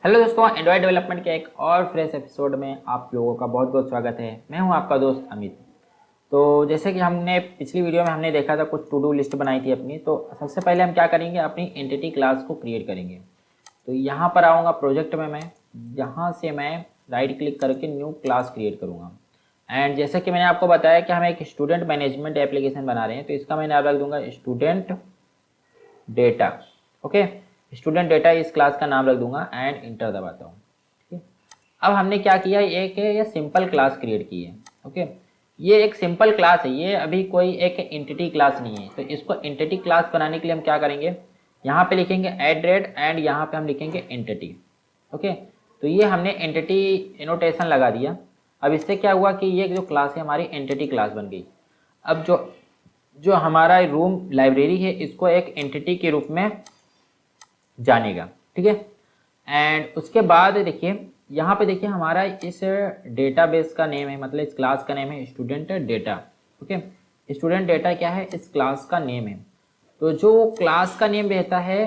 Hello दोस्तों, Android development के एक और फ्रेश एपिसोड में आप लोगों का बहुत बहुत स्वागत है। मैं हूं आपका दोस्त अमित। तो जैसे कि हमने पिछली वीडियो में हमने देखा था, कुछ टू डू लिस्ट बनाई थी अपनी। तो सबसे पहले हम क्या करेंगे, अपनी एंटिटी क्लास को क्रिएट करेंगे। तो यहाँ पर आऊँगा प्रोजेक्ट में, मैं यहाँ से मैं राइट क्लिक करके न्यू क्लास क्रिएट करूँगा। एंड जैसे कि मैंने आपको बताया कि हम एक स्टूडेंट मैनेजमेंट एप्लीकेशन बना रहे हैं, तो इसका मैं नाम रख दूंगा student data. Okay, student data इस क्लास का नाम रख दूंगा एंड इंटर दबाता हूँ। ठीक है, अब हमने क्या किया, ये सिंपल क्लास क्रिएट की है। ओके, ये एक सिंपल क्लास है, ये अभी कोई एक एंटिटी क्लास नहीं है। तो इसको एंटिटी क्लास बनाने के लिए हम क्या करेंगे, यहाँ पे लिखेंगे एड्रेड एंड यहाँ पे हम लिखेंगे एंटिटी। ओके, तो ये हमने एंटिटी एनोटेशन लगा दिया। अब इससे क्या हुआ कि ये जो क्लास है हमारी एंटिटी क्लास बन गई। अब जो जो हमारा रूम लाइब्रेरी है, इसको एक एंटिटी के रूप में जानेगा। ठीक है, एंड उसके बाद देखिए यहाँ पे देखिए हमारा इस डेटाबेस का नेम है, मतलब इस क्लास का नेम है student data. Okay, student data क्या है, इस क्लास का नेम है। तो जो क्लास का नेम रहता है,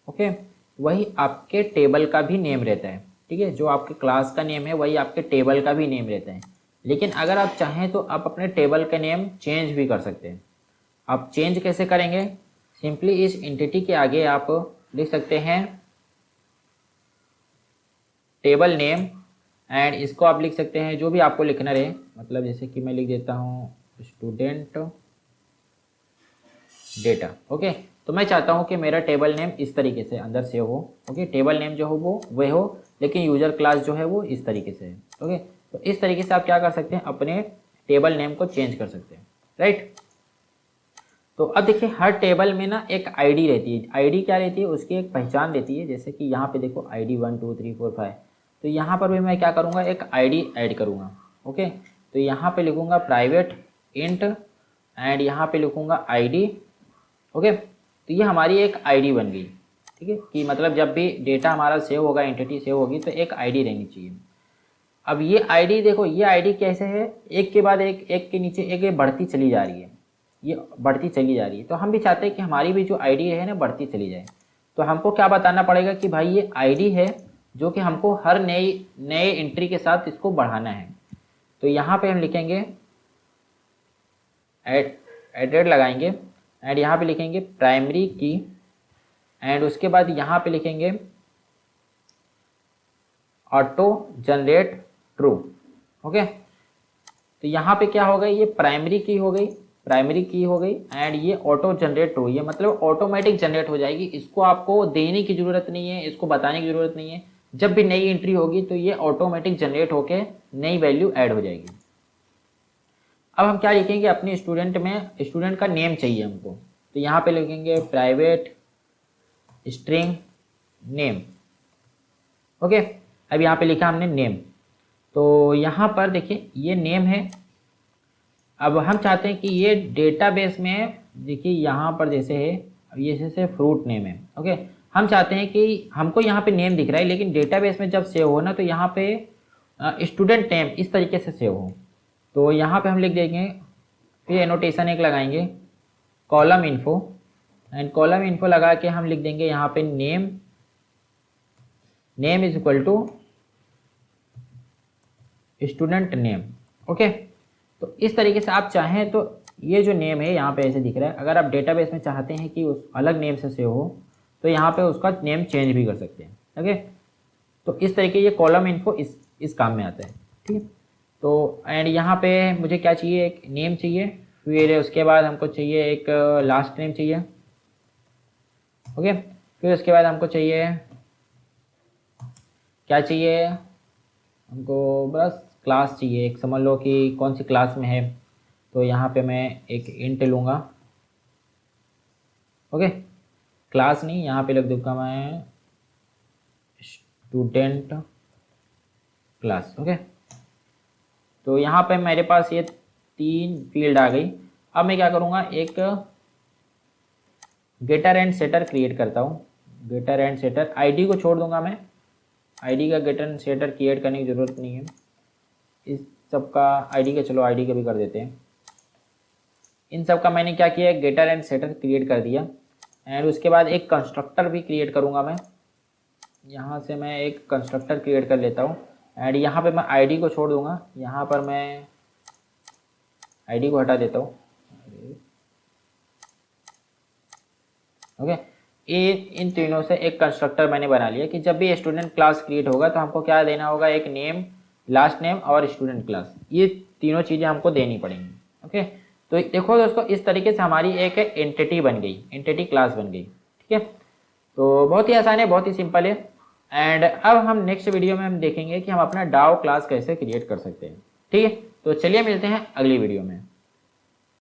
ओके, वही आपके टेबल का भी नेम रहता है। ठीक है, जो आपके क्लास का नेम है वही आपके टेबल का भी नेम रहता है। लेकिन अगर आप चाहें तो आप अपने टेबल का नेम चेंज भी कर सकते हैं। आप चेंज कैसे करेंगे, सिंपली इस एंटिटी के आगे आप लिख सकते हैं टेबल नेम एंड इसको आप लिख सकते हैं जो भी आपको लिखना रहे। मतलब जैसे कि मैं लिख देता हूँ स्टूडेंट डेटा। ओके, तो मैं चाहता हूँ कि मेरा टेबल नेम इस तरीके से अंदर से हो। ओके, टेबल नेम जो हो वो वह हो, लेकिन यूजर क्लास जो है वो इस तरीके से है। ओके, तो इस तरीके से आप क्या कर सकते हैं, अपने टेबल नेम को चेंज कर सकते हैं। राइट, तो अब देखिए हर टेबल में ना एक आईडी रहती है। आईडी क्या रहती है, उसकी एक पहचान रहती है। जैसे कि यहाँ पे देखो आईडी 1 2 3 4 5। तो यहाँ पर भी मैं क्या करूँगा, एक आईडी ऐड करूँगा। ओके, तो यहाँ पे लिखूँगा प्राइवेट इंट एंड यहाँ पे लिखूँगा आईडी। ओके, तो ये हमारी एक आईडी बन गई। ठीक है, कि मतलब जब भी डेटा हमारा सेव होगा, एंटिटी सेव होगी, तो एक आईडी रहनी चाहिए। अब ये आईडी देखो, ये आईडी कैसे है, एक के बाद एक, एक के नीचे एक, ये बढ़ती चली जा रही है, ये बढ़ती चली जा रही है। तो हम भी चाहते हैं कि हमारी भी जो आईडी है ना बढ़ती चली जाए। तो हमको क्या बताना पड़ेगा कि भाई ये आईडी है जो कि हमको हर नए एंट्री के साथ इसको बढ़ाना है। तो यहाँ पे हम लिखेंगे एडेड लगाएंगे एंड यहाँ पे लिखेंगे प्राइमरी की एंड उसके बाद यहाँ पे लिखेंगे ऑटो जनरेट ट्रू। ओके, तो यहाँ पे क्या हो गई, ये प्राइमरी की हो गई, प्राइमरी की हो गई एंड ये ऑटो जनरेट ट्रू, ये मतलब ऑटोमेटिक जनरेट हो जाएगी। इसको आपको देने की ज़रूरत नहीं है, इसको बताने की ज़रूरत नहीं है। जब भी नई एंट्री होगी तो ये ऑटोमेटिक जनरेट होके नई वैल्यू ऐड हो जाएगी। अब हम क्या लिखेंगे, अपने स्टूडेंट में स्टूडेंट का नेम चाहिए हमको। तो यहाँ पे लिखेंगे प्राइवेट स्ट्रिंग नेम। ओके, अब यहाँ पे लिखा हमने नेम। तो यहाँ पर देखिए ये नेम है। अब हम चाहते हैं कि ये डेटाबेस में देखिए यहाँ पर जैसे है, ये जैसे फ्रूट नेम है। ओके, हम चाहते हैं कि हमको यहाँ पे नेम दिख रहा है, लेकिन डेटाबेस में जब सेव हो ना तो यहाँ पे स्टूडेंट नेम इस तरीके से सेव हो। तो यहाँ पे हम लिख देंगे, फिर एनोटेशन एक लगाएंगे column info and column info लगा के हम लिख देंगे यहाँ पे name is equal to student name. Okay, तो इस तरीके से आप चाहें तो ये जो नेम है यहाँ पे ऐसे दिख रहा है, अगर आप डेटाबेस में चाहते हैं कि उस अलग नेम से सेव हो तो यहाँ पे उसका नेम चेंज भी कर सकते हैं। ओके, तो इस तरीके ये कॉलम इन्फो इस काम में आता है। ठीक है, तो एंड यहाँ पे मुझे क्या चाहिए, एक नेम चाहिए, फिर उसके बाद हमको चाहिए एक लास्ट नेम चाहिए। ओके, फिर उसके बाद हमको चाहिए क्या चाहिए, हमको बस क्लास चाहिए एक, समझ लो कि कौन सी क्लास में है। तो यहाँ पे मैं एक इंट लूँगा। ओके, क्लास नहीं, यहाँ पे लिख दूँगा मैं स्टूडेंट क्लास। ओके, तो यहाँ पे मेरे पास ये 3 फील्ड आ गई। अब मैं क्या करूँगा, एक गेटर एंड सेटर क्रिएट करता हूँ। गेटर एंड सेटर, आईडी को छोड़ दूंगा मैं, आईडी का गेटर एंड सेटर क्रिएट करने की ज़रूरत नहीं है। इस सब का आईडी का, चलो आईडी का भी कर देते हैं। इन सब का मैंने क्या किया, गेटर एंड सेटर क्रिएट कर दिया एंड उसके बाद एक कंस्ट्रक्टर भी क्रिएट करूँगा मैं। यहाँ से मैं एक कंस्ट्रक्टर क्रिएट कर लेता हूँ एंड यहाँ पे मैं आईडी को छोड़ दूंगा। यहाँ पर मैं आईडी को हटा देता हूँ। ओके, ये इन तीनों से एक कंस्ट्रक्टर मैंने बना लिया कि जब भी स्टूडेंट क्लास क्रिएट होगा तो हमको क्या देना होगा, एक नेम, लास्ट नेम और स्टूडेंट क्लास, ये तीनों चीज़ें हमको देनी पड़ेंगी। ओके, तो देखो दोस्तों, इस तरीके से हमारी एक एंटिटी बन गई, एंटिटी क्लास बन गई। ठीक है, तो बहुत ही आसान है, बहुत ही सिंपल है। एंड अब हम नेक्स्ट वीडियो में हम देखेंगे कि हम अपना डाओ क्लास कैसे क्रिएट कर सकते हैं। ठीक है, तो चलिए मिलते हैं अगली वीडियो में।